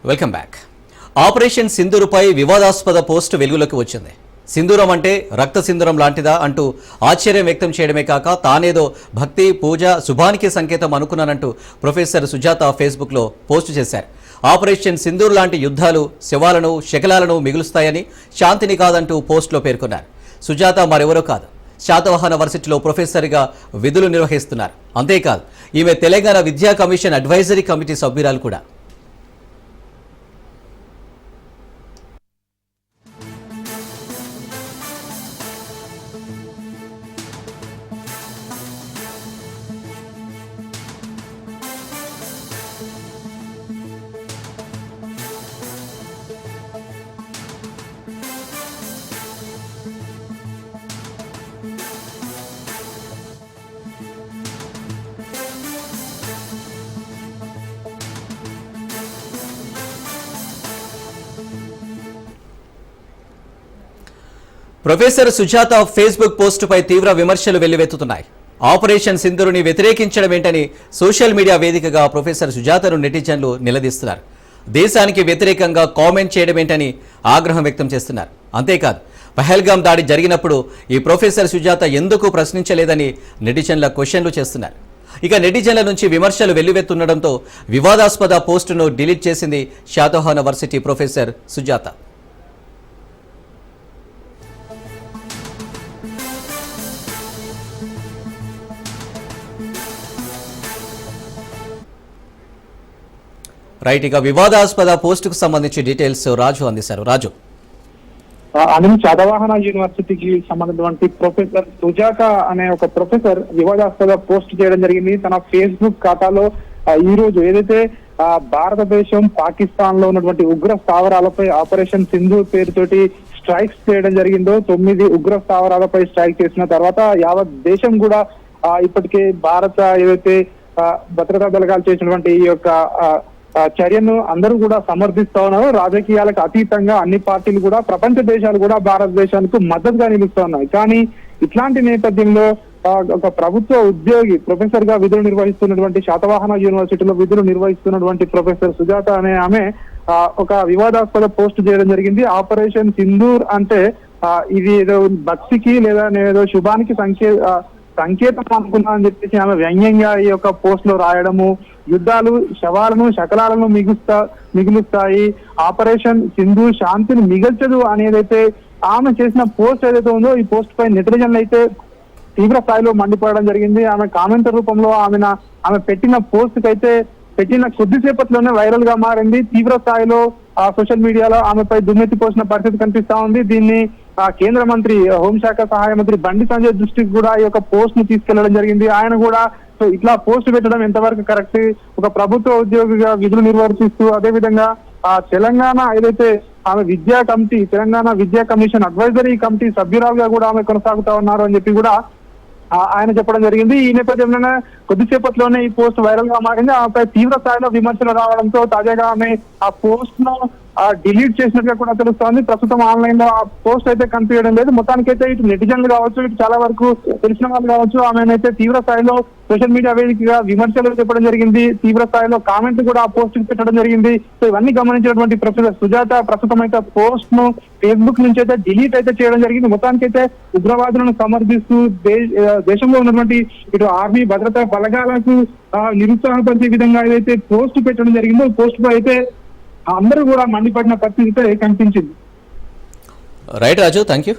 Welcome back. Operation సింధూరుపై వివాదాస్పద post వెలుగులోకి వచ్చింది. సింధూరం అంటే రక్త సింధూరం లాంటిదా అంటూ ఆశ్చర్యం వ్యక్తం చేయడమే కాక తానేదో భక్తి పూజ శుభానికి సంకేతం అనుకున్నానంటూ ప్రొఫెసర్ సుజాత ఫేస్బుక్లో పోస్టు చేశారు. ఆపరేషన్ సింధూర్ లాంటి యుద్ధాలు శవాలను శకలాలను మిగులుస్తాయని, శాంతిని కాదంటూ పోస్టులో పేర్కొన్నారు. సుజాత మరెవరో కాదు, శాతవాహన వర్సిటీలో ప్రొఫెసర్గా విధులు నిర్వహిస్తున్నారు. అంతేకాదు, ఈమె తెలంగాణ విద్యా కమిషన్ అడ్వైజరీ కమిటీ సభ్యురాలు కూడా. ప్రొఫెసర్ సుజాత ఫేస్బుక్ పోస్టుపై తీవ్ర విమర్శలు వెల్లువెత్తుతున్నాయి. ఆపరేషన్ సింధూరుని వ్యతిరేకించడమేంటని సోషల్ మీడియా వేదికగా ప్రొఫెసర్ సుజాతను నెటిజన్లు నిలదీస్తున్నారు. దేశానికి వ్యతిరేకంగా కామెంట్ చేయడమేంటని ఆగ్రహం వ్యక్తం చేస్తున్నారు. అంతేకాదు, పహల్గాం దాడి జరిగినప్పుడు ఈ ప్రొఫెసర్ సుజాత ఎందుకు ప్రశ్నించలేదని నెటిజన్ల క్వశ్చన్లు చేస్తున్నారు. ఇక నెటిజన్ల నుంచి విమర్శలు వెల్లువెత్తుండడంతో వివాదాస్పద పోస్టును డిలీట్ చేసింది Satavahana varsity professor Sujatha. Right, ఇక వివాదాస్పద పోస్టుకు సంబంధించి డీటెయిల్స్ రాజు అందిస్తారు. రాజు, శాతవాహన యూనివర్సిటీకి సంబంధించినటువంటి ప్రొఫెసర్ సుజాత అనే ఒక ప్రొఫెసర్ వివాదాస్పద పోస్ట్ చేయడం జరిగింది తన ఫేస్బుక్ ఖాతాలో. ఈ రోజు ఏదైతే భారతదేశం పాకిస్తాన్ లో ఉన్నటువంటి ఉగ్ర స్థావరాలపై ఆపరేషన్ సింధూర్ పేరుతోటి స్ట్రైక్స్ చేయడం జరిగిందో, 9 ఉగ్ర స్థావరాలపై స్ట్రైక్ చేసిన తర్వాత యావత్ దేశం కూడా ఇప్పటికే భారత ఏదైతే భద్రతా బలగాలు చేసినటువంటి ఈ యొక్క చర్యను అందరూ కూడా సమర్థిస్తా ఉన్నారు. రాజకీయాలకు అతీతంగా అన్ని పార్టీలు కూడా, ప్రపంచ దేశాలు కూడా భారతదేశానికి మద్దతుగా నిలుస్తా ఉన్నాయి. కానీ ఇట్లాంటి నేపథ్యంలో ఒక ప్రభుత్వ ఉద్యోగి ప్రొఫెసర్ గా విధులు నిర్వహిస్తున్నటువంటి శాతవాహన యూనివర్సిటీలో విధులు నిర్వహిస్తున్నటువంటి ప్రొఫెసర్ సుజాత అనే ఆమె ఒక వివాదాస్పద పోస్ట్ చేయడం జరిగింది. ఆపరేషన్ సింధూర్ అంటే ఇది ఏదో భక్తికి లేదా ఏదో శుభానికి సంకేతం అనుకున్నా అని చెప్పేసి ఆమె వ్యంగ్యంగా ఈ యొక్క పోస్ట్ లో రాయడము, యుద్ధాలు శవాలను శకలాలను మిగులుస్తాయి, ఆపరేషన్ సింధూర్ శాంతిని మిగల్చదు అనేదైతే ఆమె చేసిన పోస్ట్ ఏదైతే ఉందో ఈ పోస్ట్ పై నెటిజన్లు అయితే తీవ్ర స్థాయిలో మండిపోవడం జరిగింది. ఆమె కామెంట్ రూపంలో ఆమె పెట్టిన పోస్ట్ కైతే పెట్టిన కొద్దిసేపట్లోనే వైరల్ గా మారింది. తీవ్ర స్థాయిలో సోషల్ మీడియాలో ఆమెపై దుమ్మెత్తి పోసిన పరిస్థితి కనిపిస్తా ఉంది. దీన్ని కేంద్ర మంత్రి, హోంశాఖ సహాయ మంత్రి బండి సంజయ్ దృష్టికి కూడా ఈ యొక్క పోస్ట్ ను తీసుకెళ్లడం జరిగింది. ఆయన కూడా ఇట్లా పోస్ట్ పెట్టడం ఎంతవరకు కరెక్ట్, ఒక ప్రభుత్వ ఉద్యోగిగా విధులు నిర్వర్తిస్తూ అదేవిధంగా తెలంగాణ ఏదైతే ఆమె విద్యా కమిటీ, తెలంగాణ విద్యా కమిషన్ అడ్వైజరీ కమిటీ సభ్యురాలుగా కూడా ఆమె కొనసాగుతా ఉన్నారు అని చెప్పి కూడా ఆయన చెప్పడం జరిగింది. ఈ నేపథ్యంలోనే కొద్దిసేపట్లోనే ఈ పోస్ట్ వైరల్ గా మారింది. ఆమెపై తీవ్ర స్థాయిలో విమర్శలు రావడంతో తాజాగా ఆమె ఆ పోస్ట్ ను డిలీట్ చేసినట్టుగా కూడా తెలుస్తోంది. ప్రస్తుతం ఆన్లైన్ లో ఆ పోస్ట్ అయితే కనిపించడం లేదు. మొత్తానికైతే ఇటు నెటిజన్లు కావచ్చు, ఇటు చాలా వరకు తెలిసిన వాళ్ళు కావచ్చు, ఆమెనైతే తీవ్ర స్థాయిలో సోషల్ మీడియా వేదికగా విమర్శలు చెప్పడం జరిగింది. తీవ్ర స్థాయిలో కామెంట్ కూడా ఆ పోస్ట్ పెట్టడం జరిగింది. సో ఇవన్నీ గమనించినటువంటి ప్రొఫెసర్ సుజాత ప్రస్తుతం అయితే పోస్ట్ ను ఫేస్బుక్ నుంచి అయితే డిలీట్ అయితే చేయడం జరిగింది. మొత్తానికైతే ఉగ్రవాదులను సమర్థిస్తూ దేశంలో ఉన్నటువంటి ఇటు ఆర్మీ భద్రతా బలగాలకు నిరుత్సాహపరిచే విధంగా ఏదైతే పోస్ట్ పెట్టడం జరిగిందో పోస్ట్ పై అయితే అందరూ కూడా మండిపడిన పరిస్థితి కనిపించింది. Right Raju, thank you.